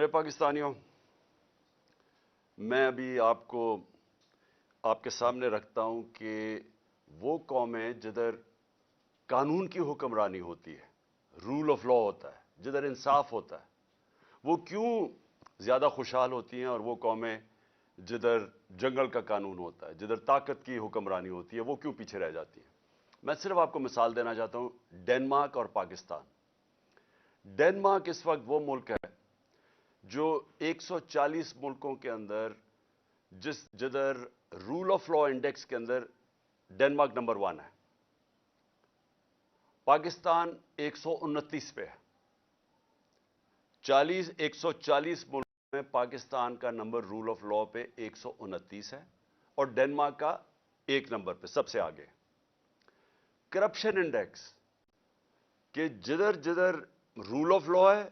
میرے پاکستانیوں، میں ابھی آپ کو آپ کے سامنے رکھتا ہوں کہ وہ قومیں جدھر قانون کی حکمرانی ہوتی ہے، رول آف لا ہوتا ہے، جدھر انصاف ہوتا ہے، وہ کیوں زیادہ خوشحال ہوتی ہیں، اور وہ قومیں جدھر جنگل کا قانون ہوتا ہے، جدھر طاقت کی حکمرانی ہوتی ہے، وہ کیوں پیچھے رہ جاتی ہیں؟ میں صرف آپ کو مثال دینا چاہتا ہوں، ڈنمارک اور پاکستان۔ ڈنمارک اس وقت وہ ملک ہے جو 140 ملکوں کے اندر جدھر رول آف لا انڈیکس کے اندر ڈنمارک نمبر 1 ہے۔ پاکستان 129 پہ ہے۔ 140 ملکوں میں پاکستان کا نمبر رول آف لا پہ 129 ہے، اور ڈنمارک کا 1 نمبر پہ سب سے آگے۔ کرپشن انڈیکس کہ جدھر جدھر رول آف لا ہے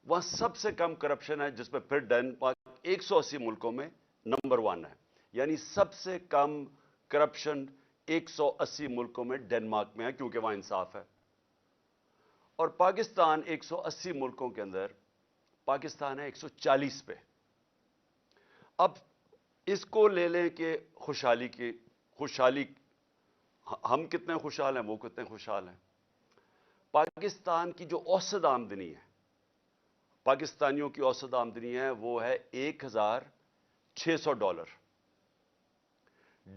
وہاں سب سے کم کرپشن ہے، جس پہ پھر ڈنمارک 180 ملکوں میں نمبر 1 ہے، یعنی سب سے کم کرپشن 180 ملکوں میں ڈنمارک میں ہے، کیونکہ وہاں انصاف ہے۔ اور پاکستان 180 ملکوں کے اندر پاکستان ہے 140 پہ۔ اب اس کو لے لیں کہ خوشحالی ہم کتنے خوشحال ہیں، وہ کتنے خوشحال ہیں۔ پاکستان کی جو اوسط آمدنی ہے، پاکستانیوں کی اوسط آمدنی ہے، وہ ہے $1,600۔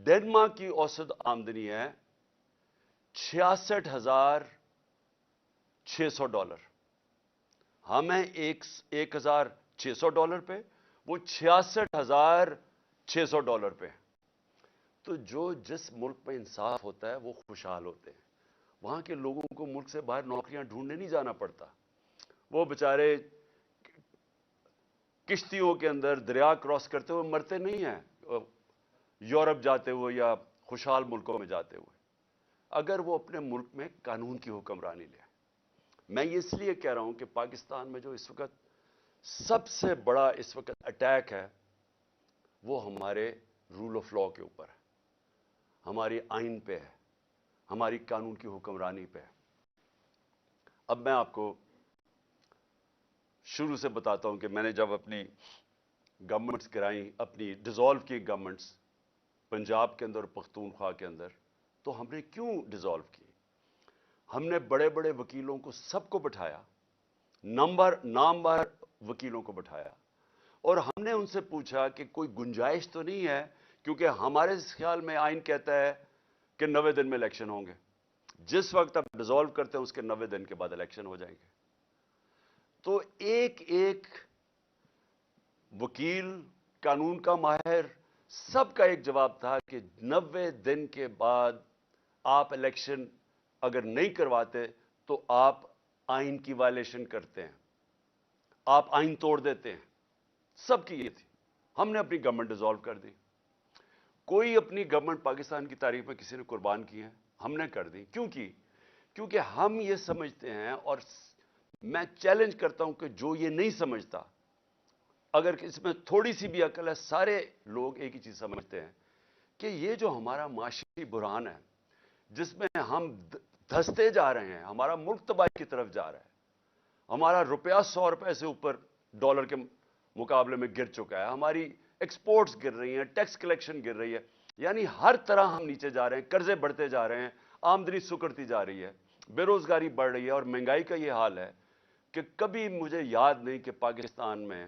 ڈنمارک کی اوسط آمدنی ہے $66,600۔ ہم ہیں $1,600 پہ، وہ $66,600 پہ۔ تو جس ملک پہ انصاف ہوتا ہے وہ خوشحال ہوتے ہیں۔ وہاں کے لوگوں کو ملک سے باہر نوکریاں ڈھونڈنے نہیں جانا پڑتا، وہ بیچارے کشتیوں کے اندر دریا کراس کرتے ہوئے مرتے نہیں ہیں، یورپ جاتے ہوئے یا خوشحال ملکوں میں جاتے ہوئے، اگر وہ اپنے ملک میں قانون کی حکمرانی لے۔ میں یہ اس لیے کہہ رہا ہوں کہ پاکستان میں جو اس وقت سب سے بڑا اس وقت اٹیک ہے وہ ہمارے رول آف لا کے اوپر ہے، ہماری آئین پہ ہے، ہماری قانون کی حکمرانی پہ ہے۔ اب میں آپ کو شروع سے بتاتا ہوں کہ میں نے جب اپنی گورنمنٹس کرائیں، اپنی ڈیزالو کی گورنمنٹس پنجاب کے اندر، پختونخوا کے اندر، تو ہم نے کیوں ڈیزالو کی؟ ہم نے بڑے بڑے وکیلوں کو سب کو بٹھایا، نامور وکیلوں کو بٹھایا، اور ہم نے ان سے پوچھا کہ کوئی گنجائش تو نہیں ہے، کیونکہ ہمارے خیال میں آئین کہتا ہے کہ 90 دن میں الیکشن ہوں گے، جس وقت آپ ڈیزالو کرتے ہیں اس کے 90 دن کے بعد الیکشن ہو جائیں گے۔ تو ایک ایک وکیل، قانون کا ماہر، سب کا ایک جواب تھا کہ 90 دن کے بعد آپ الیکشن اگر نہیں کرواتے تو آپ آئین کی وائلیشن کرتے ہیں، آپ آئین توڑ دیتے ہیں۔ سب کی یہ تھی۔ ہم نے اپنی گورنمنٹ ڈیزالو کر دی۔ کوئی اپنی گورنمنٹ پاکستان کی تاریخ میں کسی نے قربان کی ہے؟ ہم نے کر دی۔ کیوں کی؟ کیونکہ ہم یہ سمجھتے ہیں، اور میں چیلنج کرتا ہوں کہ جو یہ نہیں سمجھتا، اگر اس میں تھوڑی سی بھی عقل ہے، سارے لوگ ایک ہی چیز سمجھتے ہیں کہ یہ جو ہمارا معاشی بحران ہے، جس میں ہم دھستے جا رہے ہیں، ہمارا ملک تباہی کی طرف جا رہا ہے، ہمارا روپیہ 100 روپے سے اوپر ڈالر کے مقابلے میں گر چکا ہے، ہماری ایکسپورٹس گر رہی ہیں، ٹیکس کلیکشن گر رہی ہے، یعنی ہر طرح ہم نیچے جا رہے ہیں، قرضے بڑھتے جا رہے ہیں، آمدنی سکڑتی جا رہی ہے، بے روزگاری بڑھ رہی ہے، اور مہنگائی کا یہ حال ہے کہ کبھی مجھے یاد نہیں کہ پاکستان میں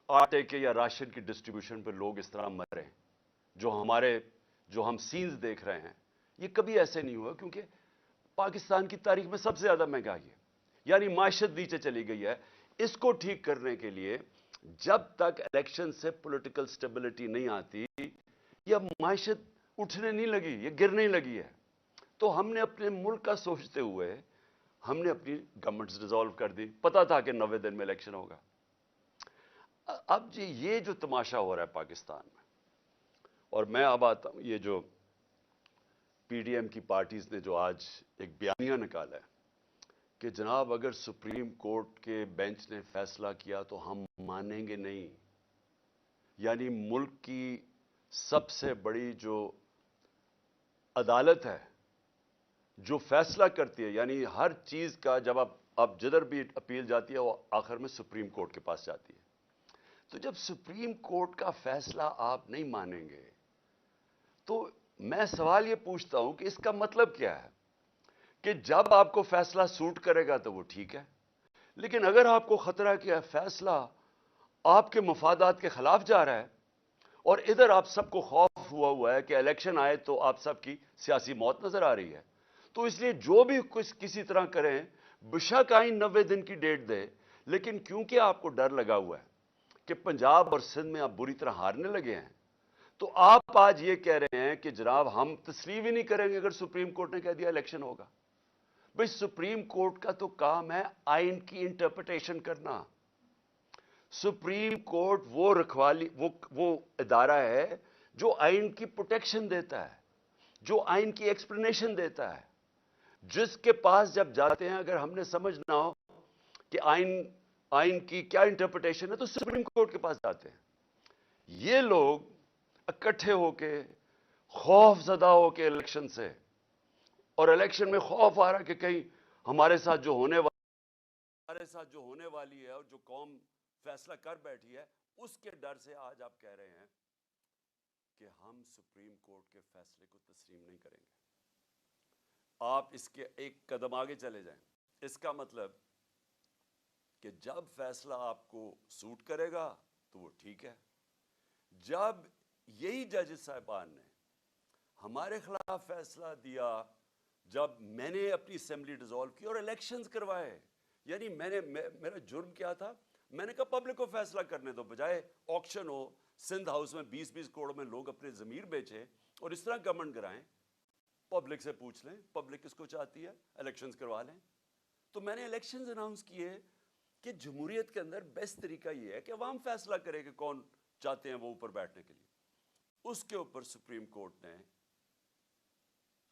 آٹے کے یا راشن کی ڈسٹریبیوشن پہ لوگ اس طرح مرے ہیں، جو ہم سینز دیکھ رہے ہیں، یہ کبھی ایسے نہیں ہوا، کیونکہ پاکستان کی تاریخ میں سب سے زیادہ مہنگائی ہے، یعنی معیشت نیچے چلی گئی ہے۔ اس کو ٹھیک کرنے کے لیے جب تک الیکشن سے پولیٹیکل سٹیبلٹی نہیں آتی، یہ معیشت اٹھنے نہیں لگی، یہ گرنے لگی ہے۔ تو ہم نے اپنے ملک کا سوچتے ہوئے ہم نے اپنی گورنمنٹس ڈیزالو کر دی، پتا تھا کہ 90 دن میں الیکشن ہوگا۔ اب جی یہ جو تماشا ہو رہا ہے پاکستان میں، اور میں اب آتا ہوں، یہ جو پی ڈی ایم کی پارٹیز نے جو آج ایک بیانیہ نکالا ہے کہ جناب اگر سپریم کورٹ کے بینچ نے فیصلہ کیا تو ہم مانیں گے نہیں، یعنی ملک کی سب سے بڑی جو عدالت ہے، جو فیصلہ کرتی ہے، یعنی ہر چیز کا جب آپ جدھر بھی اپیل جاتی ہے وہ آخر میں سپریم کورٹ کے پاس جاتی ہے، تو جب سپریم کورٹ کا فیصلہ آپ نہیں مانیں گے تو میں سوال یہ پوچھتا ہوں کہ اس کا مطلب کیا ہے کہ جب آپ کو فیصلہ سوٹ کرے گا تو وہ ٹھیک ہے، لیکن اگر آپ کو خطرہ کہ فیصلہ آپ کے مفادات کے خلاف جا رہا ہے اور ادھر آپ سب کو خوف ہوا ہے کہ الیکشن آئے تو آپ سب کی سیاسی موت نظر آ رہی ہے، تو اس لیے جو بھی کسی طرح کریں بشک آئین 90 دن کی ڈیٹ دے، لیکن کیونکہ آپ کو ڈر لگا ہوا ہے کہ پنجاب اور سندھ میں آپ بری طرح ہارنے لگے ہیں، تو آپ آج یہ کہہ رہے ہیں کہ جناب ہم تسلیم ہی نہیں کریں گے اگر سپریم کورٹ نے کہہ دیا الیکشن ہوگا۔ بھئی سپریم کورٹ کا تو کام ہے آئین کی انٹرپریٹیشن کرنا۔ سپریم کورٹ وہ رکھوالی وہ ادارہ ہے جو آئین کی پروٹیکشن دیتا ہے، جو آئین کی ایکسپلینیشن دیتا ہے، جس کے پاس جب جاتے ہیں اگر ہم نے سمجھنا ہو کہ آئین کی کیا انٹرپریٹیشن ہے تو سپریم کورٹ کے پاس جاتے ہیں۔ یہ لوگ اکٹھے ہو کے خوف زدہ ہو کے الیکشن سے، اور الیکشن میں خوف آ رہا کہ کہیں ہمارے ساتھ جو ہونے والی ہے اور جو قوم فیصلہ کر بیٹھی ہے اس کے ڈر سے آج آپ کہہ رہے ہیں کہ ہم سپریم کورٹ کے فیصلے کو تسلیم نہیں کریں گے۔ آپ اس کے ایک قدم آگے چلے جائیں، اس کا مطلب کہ جب فیصلہ آپ کو سوٹ کرے گا تو وہ ٹھیک ہے، جب یہی ججز صاحبان نے ہمارے خلاف فیصلہ دیا، جب میں نے اپنی اسمبلی ڈیزالو کی اور الیکشنز کروائے، یعنی میرا جرم کیا تھا؟ میں نے کہا پبلک کو فیصلہ کرنے دو، بجائے آکشن ہو سندھ ہاؤس میں 20 کروڑ میں لوگ اپنے ضمیر بیچیں اور اس طرح گورنمنٹ کرائیں، پبلک سے پوچھ لیں پبلک کس کو چاہتی ہے، الیکشنز کروا لیں۔ تو میں نے الیکشنز اناؤنس کیے کہ جمہوریت کے اندر بیسٹ طریقہ یہ ہے کہ عوام فیصلہ کرے کہ کون چاہتے ہیں وہ اوپر بیٹھنے کے لیے۔ اس کے اوپر سپریم کورٹ نے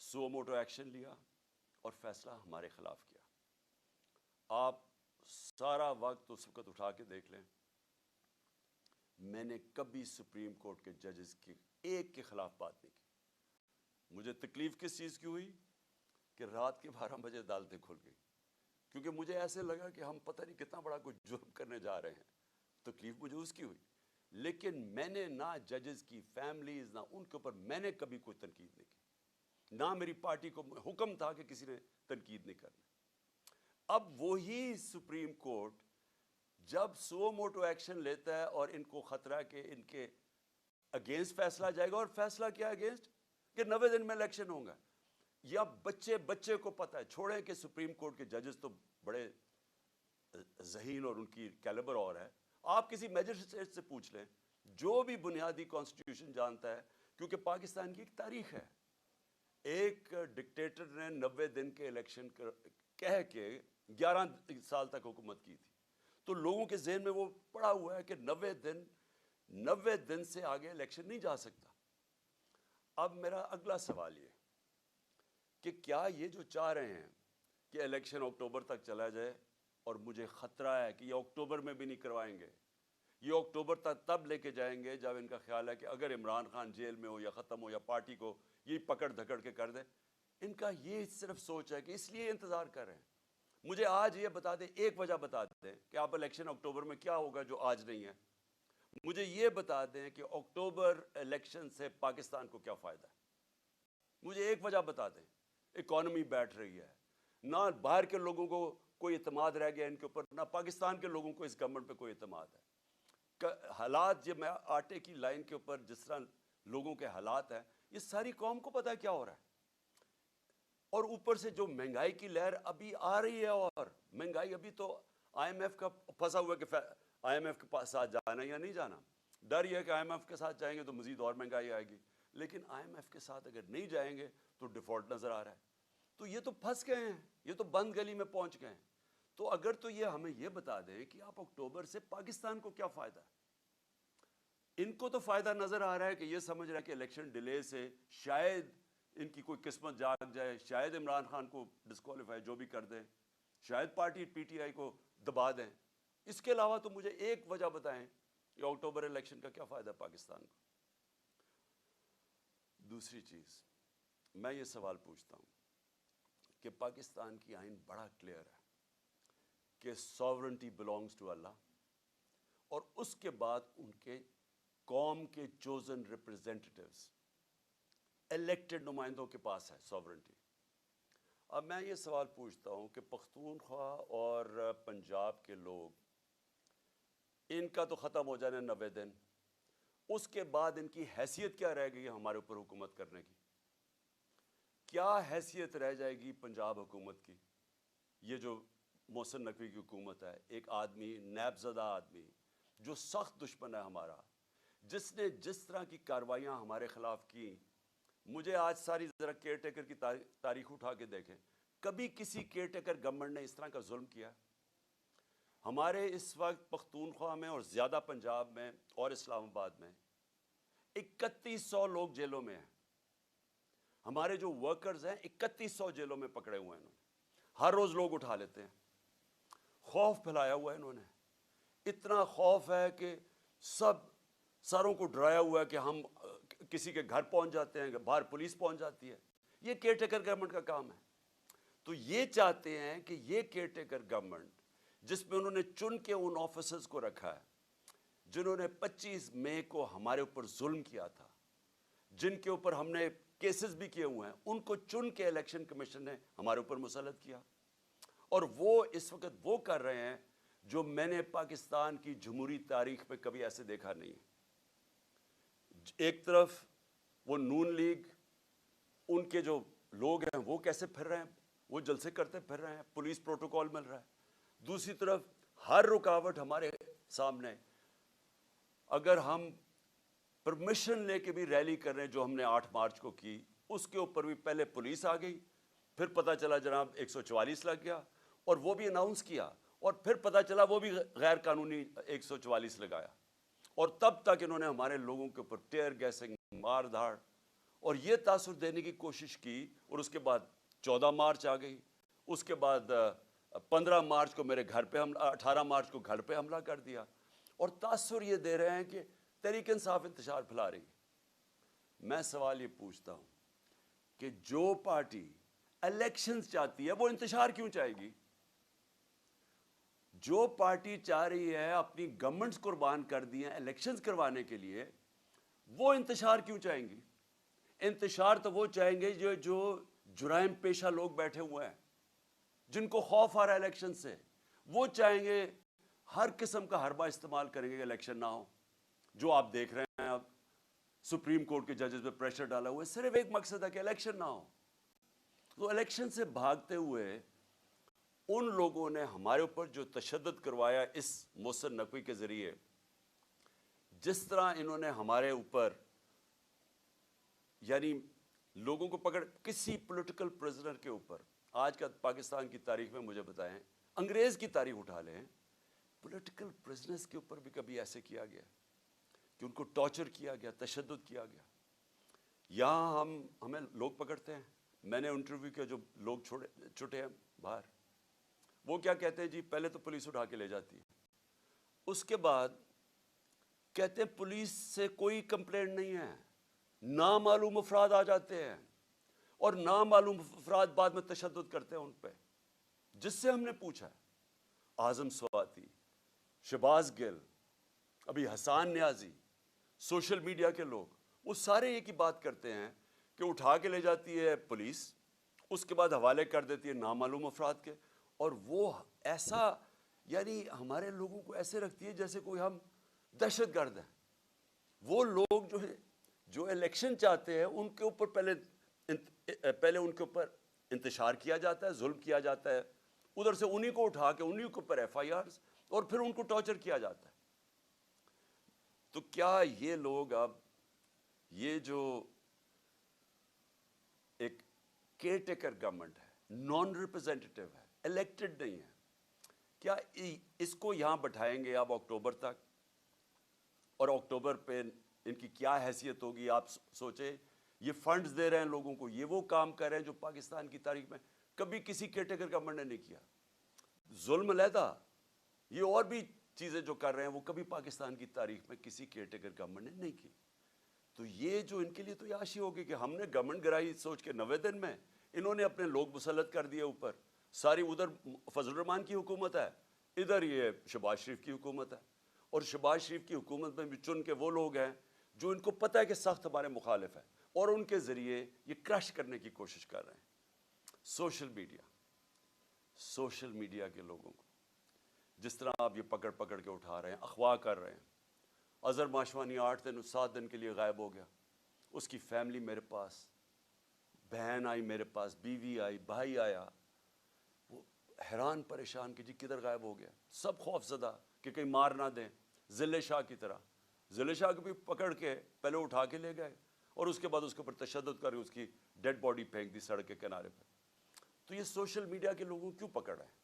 سو موٹو ایکشن لیا اور فیصلہ ہمارے خلاف کیا۔ آپ سارا وقت اس وقت اٹھا کے دیکھ لیں، میں نے کبھی سپریم کورٹ کے ججز کی ایک کے خلاف بات نہیں کی۔ مجھے تکلیف کس چیز کی ہوئی کہ رات کے 12 بجے عدالتیں کھل گئی، کیونکہ مجھے ایسے لگا کہ ہم پتہ نہیں کتنا بڑا کوئی جرم کرنے جا رہے ہیں۔ تکلیف مجھے اس کی ہوئی، لیکن میں نے نہ ججز کی فیملیز نہ ان کے اوپر میں نے کبھی کوئی تنقید نہیں کی، نہ میری پارٹی کو حکم تھا کہ کسی نے تنقید نہیں کرنی۔ اب وہی سپریم کورٹ جب سو موٹو ایکشن لیتا ہے اور ان کو خطرہ کہ ان کے اگینسٹ فیصلہ جائے گا، اور فیصلہ کیا اگینسٹ کہ 90 دن میں الیکشن ہوں گا، یا بچے کو پتہ ہے، چھوڑیں کہ سپریم کورٹ کے ججز تو بڑے ذہین اور ان کی کیلیبر اور ہے، آپ کسی میجسٹریٹ سے پوچھ لیں جو بھی بنیادی کانسٹیٹیوشن جانتا ہے، کیونکہ پاکستان کی ایک تاریخ ہے، ایک ڈکٹیٹر نے 90 دن کے الیکشن کہہ کے 11 سال تک حکومت کی تھی، تو لوگوں کے ذہن میں وہ پڑا ہوا ہے کہ 90 دن سے آگے الیکشن نہیں جا سکتا۔ اب میرا اگلا سوال یہ کہ کیا یہ جو چاہ رہے ہیں کہ الیکشن اکتوبر تک چلا جائے، اور مجھے خطرہ ہے کہ یہ اکتوبر میں بھی نہیں کروائیں گے، یہ اکتوبر تک تب لے کے جائیں گے جب ان کا خیال ہے کہ اگر عمران خان جیل میں ہو یا ختم ہو یا پارٹی کو یہ پکڑ دھکڑ کے کر دے۔ ان کا یہ صرف سوچ ہے کہ اس لیے انتظار کر رہے ہیں۔ مجھے آج یہ بتا دیں، ایک وجہ بتا دیں کہ آپ الیکشن اکتوبر میں کیا ہوگا جو آج نہیں ہے۔ مجھے یہ بتا دیں کہ اکتوبر الیکشن سے پاکستان کو کیا فائدہ ہے، مجھے ایک وجہ بتا دیں۔ اکانومی بیٹھ رہی ہے، نہ باہر کے لوگوں کو کوئی اعتماد رہ گیا ان کے اوپر، نہ پاکستان کے لوگوں کو اس گورنمنٹ پہ کوئی اعتماد ہے۔ حالات جب میں آٹے کی لائن کے اوپر جس طرح لوگوں کے حالات ہیں، یہ ساری قوم کو پتا ہے کیا ہو رہا ہے، اور اوپر سے جو مہنگائی کی لہر ابھی آ رہی ہے، اور مہنگائی ابھی تو آئی ایم ایف کا پھنسا ہوا کہ آئی ایم ایف کے ساتھ جانا یا نہیں جانا۔ ڈر یہ ہے کہ آئی ایم ایف کے ساتھ جائیں گے تو مزید اور مہنگائی آئے گی، لیکن آئی ایم ایف کے ساتھ اگر نہیں جائیں گے تو ڈیفالٹ نظر آ رہا ہے، تو یہ تو پھنس گئے ہیں، یہ تو بند گلی میں پہنچ گئے ہیں۔ تو اگر تو یہ ہمیں یہ بتا دیں کہ آپ اکتوبر سے پاکستان کو کیا فائدہ ہے۔ ان کو تو فائدہ نظر آ رہا ہے کہ یہ سمجھ رہا ہے کہ الیکشن ڈیلے سے شاید ان کی کوئی قسمت جاگ جائے، شاید عمران خان کو ڈسکوالیفائی جو بھی کر دیں، شاید پارٹی پی ٹی آئی کو دبا دیں۔ اس کے علاوہ تو مجھے ایک وجہ بتائیں کہ اکتوبر الیکشن کا کیا فائدہ پاکستان کو۔ دوسری چیز میں یہ سوال پوچھتا ہوں کہ پاکستان کی آئین بڑا کلیئر ہے کہ ساورنٹی بلانگز ٹو اللہ، اور اس کے بعد ان کے قوم کے چوزن ریپرزینٹیٹیوز، الیکٹڈ نمائندوں کے پاس ہے سوورنٹی۔ اب میں یہ سوال پوچھتا ہوں کہ پختونخوا اور پنجاب کے لوگ، ان کا تو ختم ہو جانا 90 دن، اس کے بعد ان کی حیثیت کیا رہ گئی ہمارے اوپر حکومت کرنے کی؟ کیا حیثیت رہ جائے گی پنجاب حکومت کی؟ یہ جو محسن نقوی کی حکومت ہے، ایک آدمی، نیب زدہ آدمی، جو سخت دشمن ہے ہمارا، جس نے جس طرح کی کارروائیاں ہمارے خلاف کی، مجھے آج ساری ذرا کیئر ٹیکر کی تاریخ اٹھا کے دیکھیں، کبھی کسی کیئر ٹیکر گورنمنٹ نے اس طرح کا ظلم کیا؟ ہمارے اس وقت پختونخوا میں اور زیادہ پنجاب میں اور اسلام آباد میں 3100 لوگ جیلوں میں ہیں۔ ہمارے جو ورکرز ہیں 3100 جیلوں میں پکڑے ہوئے ہیں انہوں نے، ہر روز لوگ اٹھا لیتے ہیں۔ خوف پھیلایا ہوا ہے انہوں نے، اتنا خوف ہے کہ سب ساروں کو ڈرایا ہوا ہے کہ ہم کسی کے گھر پہنچ جاتے ہیں، باہر پولیس پہنچ جاتی ہے۔ یہ کیئر ٹیکر گورنمنٹ کا کام ہے۔ تو یہ چاہتے ہیں کہ یہ کیئر ٹیکر گورنمنٹ، جس میں انہوں نے چن کے ان آفیسرز کو رکھا ہے جنہوں نے 25 مئی کو ہمارے اوپر ظلم کیا تھا، جن کے اوپر ہم نے کیسز بھی کیے ہوئے ہیں، ان کو چن کے الیکشن کمیشن نے ہمارے اوپر مسلط کیا، اور وہ اس وقت وہ کر رہے ہیں جو میں نے پاکستان کی جمہوری تاریخ میں کبھی ایسے دیکھا نہیں ہے۔ ایک طرف وہ نون لیگ، ان کے جو لوگ ہیں وہ کیسے پھر رہے ہیں، وہ جلسے کرتے پھر رہے ہیں، پولیس پروٹوکول مل رہا ہے۔ دوسری طرف ہر رکاوٹ ہمارے سامنے، اگر ہم پرمیشن لے کے بھی ریلی کر رہے ہیں جو ہم نے 8 مارچ کو کی، اس کے اوپر بھی پہلے پولیس آ گئی، پھر پتہ چلا جناب 144 لگ گیا، اور وہ بھی اناؤنس کیا، اور پھر پتہ چلا وہ بھی غیر قانونی 144 لگایا، اور تب تک انہوں نے ہمارے لوگوں کے اوپر ٹیئر گیسنگ، مار دھاڑ اور یہ تاثر دینے کی کوشش کی، اور اس کے بعد 14 مارچ آ گئی، اس کے بعد 15 مارچ کو میرے گھر پہ 18 مارچ کو گھر پہ حملہ کر دیا، اور تاثر یہ دے رہے ہیں کہ تحریک انصاف انتشار پھیلا رہی ہے۔ میں سوال یہ پوچھتا ہوں کہ جو پارٹی الیکشنز چاہتی ہے وہ انتشار کیوں چاہے گی؟ جو پارٹی چاہ رہی ہے اپنی گورنمنٹس قربان کر دی ہیں الیکشنز کروانے کے لیے، وہ انتشار کیوں چاہیں گی؟ انتشار تو وہ چاہیں گے جو جرائم پیشہ لوگ بیٹھے ہوئے ہیں، جن کو خوف آ رہا ہے الیکشن سے، وہ چاہیں گے، ہر قسم کا حربہ استعمال کریں گے کہ الیکشن نہ ہو۔ جو آپ دیکھ رہے ہیں اب سپریم کورٹ کے ججز پہ پریشر ڈالا ہوا ہے، صرف ایک مقصد ہے کہ الیکشن نہ ہو۔ تو الیکشن سے بھاگتے ہوئے ان لوگوں نے ہمارے اوپر جو تشدد کروایا اس محسن نقوی کے ذریعے، جس طرح انہوں نے ہمارے اوپر یعنی لوگوں کو پکڑ، کسی پولیٹیکل پرزنر کے اوپر، آج کا پاکستان کی تاریخ میں مجھے بتائیں، انگریز کی تاریخ اٹھا لیں، پولیٹیکل پرزنرز کے اوپر بھی کبھی ایسے کیا گیا کہ ان کو ٹارچر کیا گیا، تشدد کیا گیا؟ یہاں ہمیں لوگ پکڑتے ہیں، میں نے انٹرویو کیا، جو لوگ چھوٹے ہیں باہر، وہ کیا کہتے ہیں جی، پہلے تو پولیس اٹھا کے لے جاتی ہے، اس کے بعد کہتے ہیں پولیس سے کوئی کمپلینٹ نہیں ہے، نامعلوم افراد آ جاتے ہیں، اور نامعلوم افراد بعد میں تشدد کرتے ہیں ان پہ۔ جس سے ہم نے پوچھا ہے، اعظم سواتی، شہباز گل، ابھی حسان نیازی، سوشل میڈیا کے لوگ، وہ سارے ایک ہی بات کرتے ہیں کہ اٹھا کے لے جاتی ہے پولیس، اس کے بعد حوالے کر دیتی ہے نامعلوم افراد کے، اور وہ ایسا یعنی ہمارے لوگوں کو ایسے رکھتی ہے جیسے کوئی ہم دہشت گرد ہیں۔ وہ لوگ جو ہیں جو الیکشن چاہتے ہیں، ان کے اوپر پہلے ان کے اوپر انتشار کیا جاتا ہے، ظلم کیا جاتا ہے، ادھر سے انہی کو اٹھا کے انہی کے اوپر ایف آئی آرز، اور پھر ان کو ٹارچر کیا جاتا ہے۔ تو کیا یہ لوگ اب یہ جو ایک کیئر ٹیکر گورنمنٹ ہے، نان ریپرزینٹیٹیو ہے، الیکٹڈ نہیں ہے، کیا اس کو یہاں بٹھائیں گے اب اکتوبر تک؟ اور اکتوبر پہ ان کی کیا حیثیت ہوگی؟ آپ سوچیں، یہ فنڈز دے رہے ہیں لوگوں کو، یہ وہ کام کر رہے ہیں جو پاکستان کی تاریخ میں کبھی کسی کیئر ٹیکر گورنمنٹ نے نہیں کیا۔ ظلم علیحدہ، یہ اور بھی چیزیں جو کر رہے ہیں وہ کبھی پاکستان کی تاریخ میں کسی کیئر ٹیکر گورنمنٹ نے نہیں کی۔ تو یہ جو ان کے لیے تو یہ عاشی ہوگی کہ ہم نے گورنمنٹ گرائی سوچ کے 90 دن میں انہوں نے اپنے لوگ مسلط کر دیے اوپر، ساری ادھر فضل الرحمان کی حکومت ہے، ادھر یہ شہباز شریف کی حکومت ہے، اور شہباز شریف کی حکومت میں بھی چن کے وہ لوگ ہیں جو ان کو پتہ ہے کہ سخت ہمارے مخالف ہیں، اور ان کے ذریعے یہ کرش کرنے کی کوشش کر رہے ہیں۔ سوشل میڈیا کے لوگوں کو جس طرح آپ یہ پکڑ پکڑ کے اٹھا رہے ہیں، اغوا کر رہے ہیں۔ اظہر ماشوانی 7 دن کے لیے غائب ہو گیا، اس کی فیملی میرے پاس، بہن آئی میرے پاس، بیوی آئی، بھائی آیا، وہ حیران پریشان کہ جی کدھر غائب ہو گیا، سب خوف زدہ کہ کہیں مار نہ دیں، ذلِ شاہ کی طرح۔ ذلِ شاہ کو بھی پکڑ کے پہلے اٹھا کے لے گئے اور اس کے بعد اس کے اوپر تشدد کر کے اس کی ڈیڈ باڈی پھینک دی سڑک کے کنارے پہ۔ تو یہ سوشل میڈیا کے لوگوں کیوں پکڑ رہے ہیں؟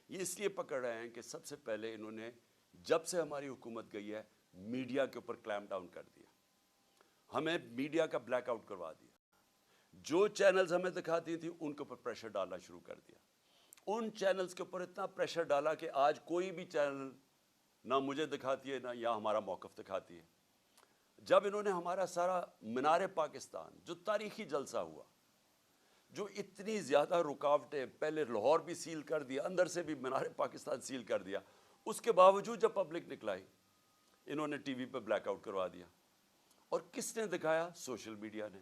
یہ اس لیے پکڑ رہے ہیں کہ سب سے پہلے انہوں نے جب سے ہماری حکومت گئی ہے میڈیا کے اوپر کلیمپ ڈاؤن کر دیا، ہمیں میڈیا کا بلیک آؤٹ کروا دیا، جو چینلز ہمیں دکھاتی تھیں ان کے اوپر پریشر ڈالنا شروع کر دیا، ان چینلز کے اوپر اتنا پریشر ڈالا کہ آج کوئی بھی چینل نہ مجھے دکھاتی ہے نہ یا ہمارا موقف دکھاتی ہے۔ جب انہوں نے ہمارا سارا مینار پاکستان جو تاریخی جلسہ ہوا، جو اتنی زیادہ رکاوٹیں، پہلے لاہور بھی سیل کر دیا، اندر سے بھی مینار پاکستان سیل کر دیا، اس کے باوجود جب پبلک نکلائی انہوں نے ٹی وی پہ بلیک آؤٹ کروا دیا۔ اور کس نے دکھایا؟ سوشل میڈیا نے۔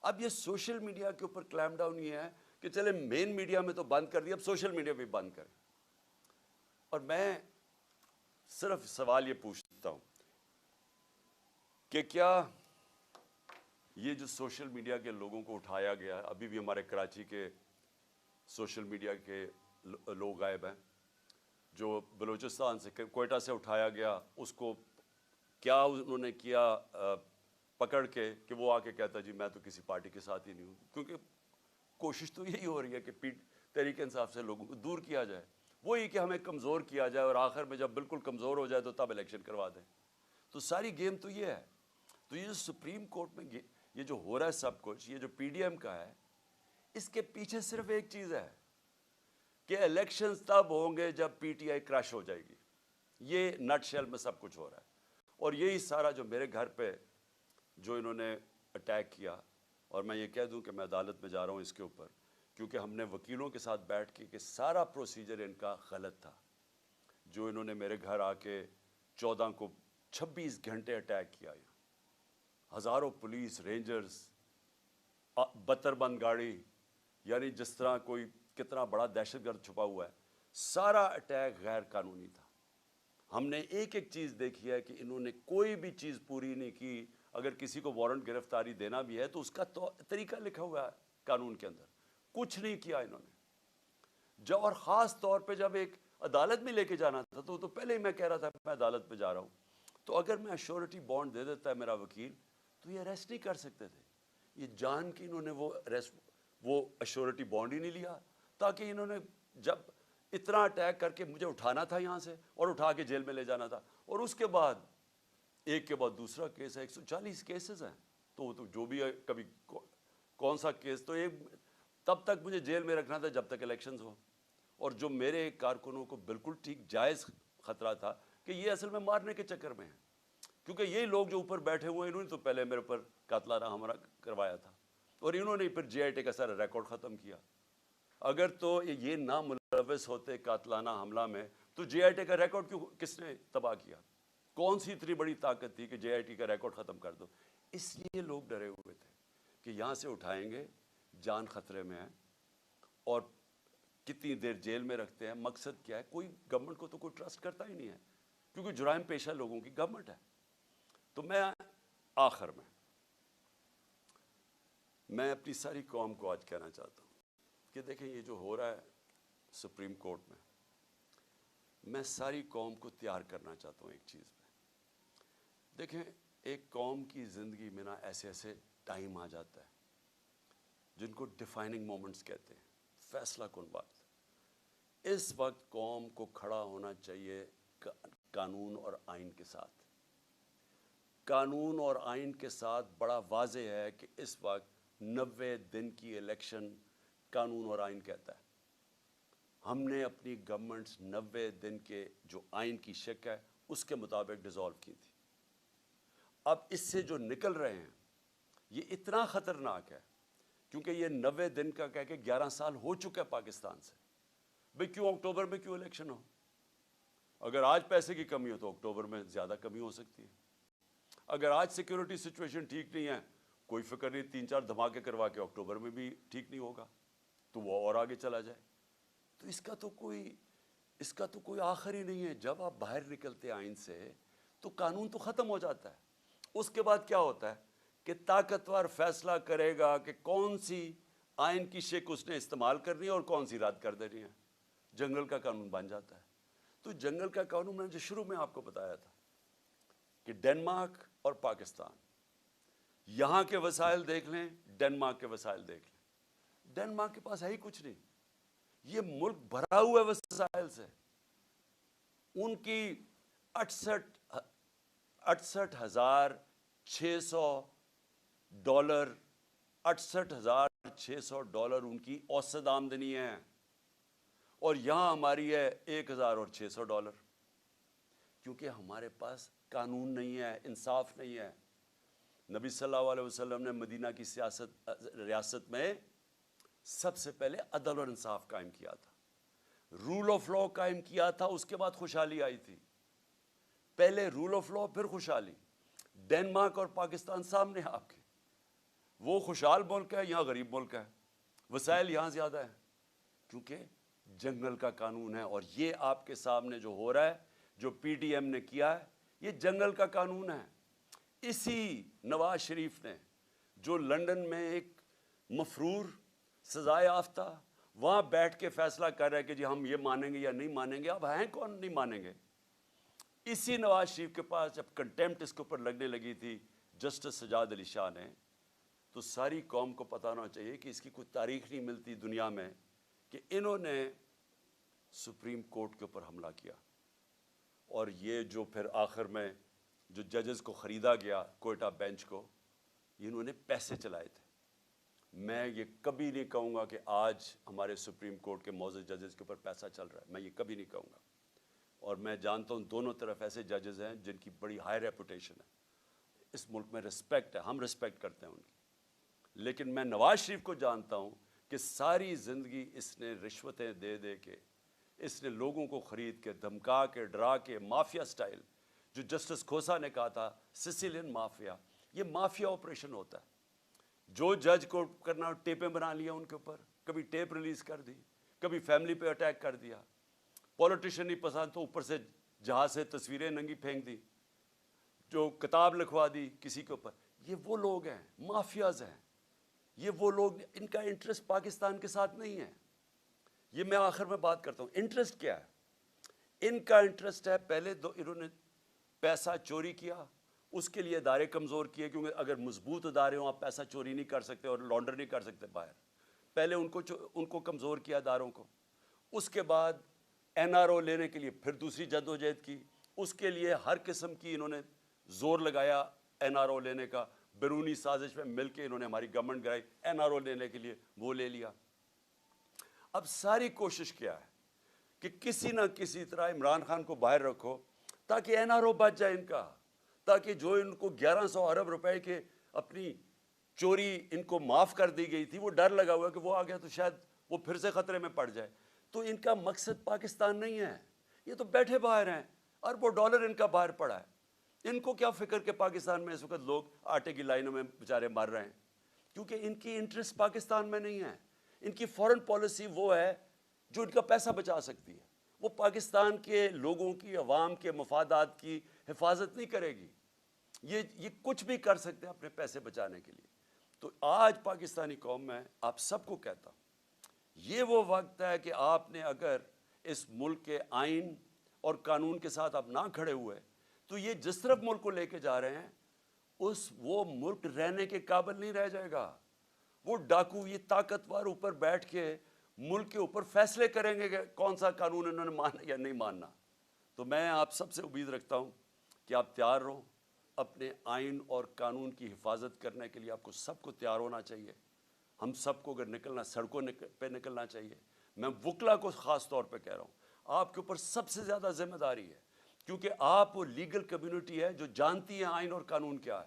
اب یہ سوشل میڈیا کے اوپر کلیمپ ڈاؤن یہ ہے کہ چلے مین میڈیا میں تو بند کر دیا، اب سوشل میڈیا بھی بند کریں۔ اور میں صرف سوال یہ پوچھتا ہوں کہ کیا یہ جو سوشل میڈیا کے لوگوں کو اٹھایا گیا، ابھی بھی ہمارے کراچی کے سوشل میڈیا کے لوگ غائب ہیں، جو بلوچستان سے کوئٹہ سے اٹھایا گیا، اس کو کیا انہوں نے کیا پکڑ کے کہ وہ آ کے کہتا جی میں تو کسی پارٹی کے ساتھ ہی نہیں ہوں، کیونکہ کوشش تو یہی ہو رہی ہے کہ تحریک انصاف سے لوگوں کو دور کیا جائے، وہی کہ ہمیں کمزور کیا جائے اور آخر میں جب بالکل کمزور ہو جائے تو تب الیکشن کروا دیں۔ تو ساری گیم تو یہ ہے۔ تو یہ جو سپریم کورٹ میں یہ جو ہو رہا ہے سب کچھ، یہ جو پی ڈی ایم کا ہے، اس کے پیچھے صرف ایک چیز ہے کہ الیکشنز تب ہوں گے جب پی ٹی آئی کرش ہو جائے گی۔ یہ نٹ شیل میں سب کچھ ہو رہا ہے، اور یہی سارا جو میرے گھر پہ جو انہوں نے اٹیک کیا، اور میں یہ کہہ دوں کہ میں عدالت میں جا رہا ہوں اس کے اوپر، کیونکہ ہم نے وکیلوں کے ساتھ بیٹھ کے کہ سارا پروسیجر ان کا غلط تھا۔ جو انہوں نے میرے گھر آ کے 14 کو 26 گھنٹے اٹیک کیا، ہزاروں پولیس رینجرز، 72 بند گاڑی، یعنی جس طرح کوئی کتنا بڑا دہشت گرد چھپا ہوا ہے، سارا اٹیک غیر قانونی تھا۔ ہم نے ایک ایک چیز دیکھی ہے کہ انہوں نے کوئی بھی چیز پوری نہیں کی۔ اگر کسی کو وارنٹ گرفتاری دینا بھی ہے تو اس کا طریقہ لکھا ہوا ہے قانون کے اندر، کچھ نہیں کیا انہوں نے۔ اور خاص طور پہ جب ایک عدالت میں لے کے جانا تھا تو پہلے ہی میں کہہ رہا تھا میں عدالت پہ جا رہا ہوں، تو اگر میں ایشورٹی بانڈ دے دیتا ہے میرا وکیل تو یہ اریسٹ نہیں کر سکتے تھے۔ یہ جان کے انہوں نے وہ ایشورٹی بانڈ ہی نہیں لیا، تاکہ انہوں نے جب اتنا اٹیک کر کے مجھے اٹھانا تھا یہاں سے اور اٹھا کے جیل میں لے جانا تھا، اور اس کے بعد ایک کے بعد دوسرا کیس ہے، 140 کیسز ہیں، تو جو بھی ہے کبھی کون سا کیس، تو ایک تب تک مجھے جیل میں رکھنا تھا جب تک الیکشنز ہو۔ اور جو میرے کارکنوں کو بالکل ٹھیک جائز خطرہ تھا کہ یہ اصل میں مارنے کے چکر میں ہیں، کیونکہ یہی لوگ جو اوپر بیٹھے ہوئے ہیں انہوں نے تو پہلے میرے اوپر قاتلانہ حملہ کروایا تھا، اور انہوں نے پھر جے آئی ٹی کا سارا ریکارڈ ختم کیا۔ اگر تو یہ نہ ملوث ہوتے قاتلانہ حملہ میں تو جے آئی ٹی کا ریکارڈ کس نے تباہ کیا؟ کون سی اتنی بڑی طاقت تھی کہ جے آئی ٹی کا ریکارڈ ختم کر دو؟ اس لیے لوگ ڈرے ہوئے تھے کہ یہاں سے اٹھائیں گے، جان خطرے میں ہے، اور کتنی دیر جیل میں رکھتے ہیں، مقصد کیا ہے؟ کوئی گورنمنٹ کو تو کوئی ٹرسٹ کرتا ہی نہیں ہے، کیونکہ جرائم پیشہ لوگوں کی گورنمنٹ ہے۔ تو میں آخر میں اپنی ساری قوم کو آج کہنا چاہتا ہوں کہ دیکھیں یہ جو ہو رہا ہے سپریم کورٹ میں ساری قوم کو تیار کرنا چاہتا ہوں ایک چیز میں۔ دیکھیں ایک قوم کی زندگی میں نا ایسے ایسے ٹائم آ جاتا ہے جن کو ڈیفائننگ مومنٹس کہتے ہیں، فیصلہ کن وقت۔ اس وقت قوم کو کھڑا ہونا چاہیے قانون اور آئین کے ساتھ۔ قانون اور آئین کے ساتھ بڑا واضح ہے کہ اس وقت 90 دن کی الیکشن قانون اور آئین کہتا ہے۔ ہم نے اپنی گورنمنٹس 90 دن کے جو آئین کی شک ہے اس کے مطابق ڈیزالو کی تھی۔ اب اس سے جو نکل رہے ہیں یہ اتنا خطرناک ہے کیونکہ یہ 90 دن کا کہہ کے 11 سال ہو چکا ہے پاکستان سے۔ بھئی کیوں اکتوبر میں کیوں الیکشن ہو؟ اگر آج پیسے کی کمی ہو تو اکتوبر میں زیادہ کمی ہو سکتی ہے. اگر آج سیکیورٹی سچویشن ٹھیک نہیں ہے، کوئی فکر نہیں، 3-4 دھماکے کروا کے اکتوبر میں بھی ٹھیک نہیں ہوگا تو وہ اور آگے چلا جائے. تو اس کا تو کوئی آخر ہی نہیں ہے. جب آپ باہر نکلتے آئین سے تو قانون تو ختم ہو جاتا ہے. اس کے بعد کیا ہوتا ہے کہ طاقتور فیصلہ کرے گا کہ کون سی آئین کی شق اس نے استعمال کرنی ہے اور کون سی رد کر دینی ہے. جنگل کا قانون بن جاتا ہے. تو جنگل کا قانون میں نے جو شروع میں آپ کو بتایا تھا کہ ڈنمارک اور پاکستان، یہاں کے وسائل دیکھ لیں، ڈنمارک کے وسائل دیکھ لیں. ڈنمارک کے پاس ہے ہی کچھ نہیں. یہ ملک بھرا ہوا ہے وسائل سے. ان کی 68,600 ڈالر، $68,600 ان کی اوسط آمدنی ہے، اور یہاں ہماری ہے $1,600. کیونکہ ہمارے پاس قانون نہیں ہے، انصاف نہیں ہے. نبی صلی اللہ علیہ وسلم نے مدینہ کی ریاست میں سب سے پہلے عدل اور انصاف قائم کیا تھا، رول آف لا قائم کیا تھا. اس کے بعد خوشحالی آئی تھی. پہلے رول آف لا پھر خوشحالی. ڈنمارک اور پاکستان سامنے آپ کے، وہ خوشحال ملک ہے، یہاں غریب ملک ہے. وسائل یہاں زیادہ ہیں کیونکہ جنگل کا قانون ہے. اور یہ آپ کے سامنے جو ہو رہا ہے، جو پی ڈی ایم نے کیا ہے، یہ جنگل کا قانون ہے. اسی نواز شریف نے جو لندن میں ایک مفرور سزائے یافتہ وہاں بیٹھ کے فیصلہ کر رہا ہے کہ جی ہم یہ مانیں گے یا نہیں مانیں گے. اب ہیں کون نہیں مانیں گے؟ اسی نواز شریف کے پاس جب کنٹیمپٹ اس کے اوپر لگنے لگی تھی جسٹس سجاد علی شاہ نے، تو ساری قوم کو پتہ ہونا چاہیے کہ اس کی کوئی تاریخ نہیں ملتی دنیا میں کہ انہوں نے سپریم کورٹ کے اوپر حملہ کیا. اور یہ جو پھر آخر میں جو ججز کو خریدا گیا کوئٹہ بینچ کو، انہوں نے پیسے چلائے تھے. میں یہ کبھی نہیں کہوں گا کہ آج ہمارے سپریم کورٹ کے معزز ججز کے اوپر پیسہ چل رہا ہے. میں یہ کبھی نہیں کہوں گا. اور میں جانتا ہوں دونوں طرف ایسے ججز ہیں جن کی بڑی ہائی ریپوٹیشن ہے، اس ملک میں رسپیکٹ ہے، ہم رسپیکٹ کرتے ہیں ان کی. لیکن میں نواز شریف کو جانتا ہوں کہ ساری زندگی اس نے رشوتیں دے دے کے، اس نے لوگوں کو خرید کے، دھمکا کے، ڈرا کے، مافیا سٹائل، جو جسٹس کھوسا نے کہا تھا سسیلین مافیا، یہ مافیا آپریشن ہوتا ہے. جو جج کو کرنا ٹیپیں بنا لیا ان کے اوپر، کبھی ٹیپ ریلیز کر دی، کبھی فیملی پہ اٹیک کر دیا. پولیٹیشین نہیں پسند تو اوپر سے جہاز سے تصویریں ننگی پھینک دی، جو کتاب لکھوا دی کسی کے اوپر. یہ وہ لوگ ہیں، مافیاز ہیں. یہ وہ لوگ، ان کا انٹرسٹ پاکستان کے ساتھ نہیں ہے. یہ میں آخر میں بات کرتا ہوں انٹرسٹ کیا ہے. ان کا انٹرسٹ ہے، پہلے انہوں نے پیسہ چوری کیا، اس کے لیے ادارے کمزور کیے، کیونکہ اگر مضبوط ادارے ہوں آپ پیسہ چوری نہیں کر سکتے اور لانڈر نہیں کر سکتے باہر. پہلے ان کو کمزور کیا اداروں کو. اس کے بعد این آر او لینے کے لیے پھر دوسری جدوجہد کی. اس کے لیے ہر قسم کی انہوں نے زور لگایا این آر او لینے کا. بیرونی سازش میں مل کے انہوں نے ہماری گورنمنٹ گرائی این آر او لینے کے لیے، وہ لے لیا. اب ساری کوشش کیا ہے کہ کسی نہ کسی طرح عمران خان کو باہر رکھو تاکہ این آر او بچ جائے ان کا، تاکہ جو ان کو 1100 ارب روپے کے اپنی چوری ان کو معاف کر دی گئی تھی، وہ ڈر لگا ہوا کہ وہ آ گیا تو شاید وہ پھر سے خطرے میں پڑ جائے. تو ان کا مقصد پاکستان نہیں ہے. یہ تو بیٹھے باہر ہیں، اربوں ڈالر ان کا باہر پڑا ہے. ان کو کیا فکر کہ پاکستان میں اس وقت لوگ آٹے کی لائنوں میں بیچارے مر رہے ہیں، کیونکہ ان کی انٹرسٹ پاکستان میں نہیں ہے. ان کی فورن پالیسی وہ ہے جو ان کا پیسہ بچا سکتی ہے. وہ پاکستان کے لوگوں کی، عوام کے مفادات کی حفاظت نہیں کرے گی. یہ کچھ بھی کر سکتے ہیں اپنے پیسے بچانے کے لیے. تو آج پاکستانی قوم میں آپ سب کو کہتا ہوں، یہ وہ وقت ہے کہ آپ نے اگر اس ملک کے آئین اور قانون کے ساتھ آپ نہ کھڑے ہوئے تو یہ جس طرف ملک کو لے کے جا رہے ہیں وہ ملک رہنے کے قابل نہیں رہ جائے گا. وہ ڈاکو، یہ طاقتور اوپر بیٹھ کے ملک کے اوپر فیصلے کریں گے کہ کون سا قانون انہوں نے ماننا یا نہیں ماننا. تو میں آپ سب سے امید رکھتا ہوں کہ آپ تیار رہو. اپنے آئین اور قانون کی حفاظت کرنے کے لیے آپ کو سب کو تیار ہونا چاہیے. ہم سب کو اگر نکلنا، سڑکوں پہ نکلنا چاہیے. میں وکلا کو خاص طور پہ کہہ رہا ہوں، آپ کے اوپر سب سے زیادہ ذمہ داری ہے، کیونکہ آپ وہ لیگل کمیونٹی ہے جو جانتی ہے آئین اور قانون کیا ہے.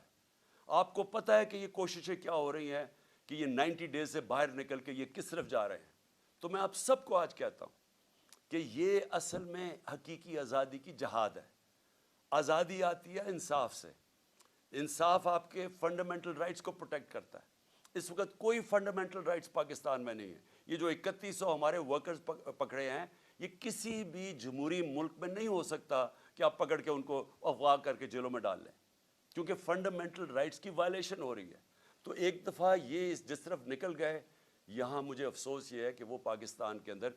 آپ کو پتہ ہے کہ یہ کوششیں کیا ہو رہی ہیں کہ یہ 90 ڈیز سے باہر نکل کے یہ کس طرف جا رہے ہیں. تو میں آپ سب کو آج کہتا ہوں کہ یہ اصل میں حقیقی آزادی کی جہاد ہے. آزادی آتی ہے انصاف سے. انصاف آپ کے فنڈامنٹل رائٹس کو پروٹیکٹ کرتا ہے. اس وقت کوئی فنڈامنٹل رائٹس پاکستان میں نہیں ہے. یہ جو 3100 ہمارے ورکرز پکڑے ہیں، یہ کسی بھی جمہوری ملک میں نہیں ہو سکتا کہ آپ پکڑ کے ان کو اغوا کر کے جیلوں میں ڈال لیں، کیونکہ فنڈامنٹل رائٹس کی وائلیشن ہو رہی ہے. تو ایک دفعہ یہ جس طرف نکل گئے، یہاں مجھے افسوس یہ ہے کہ وہ پاکستان کے اندر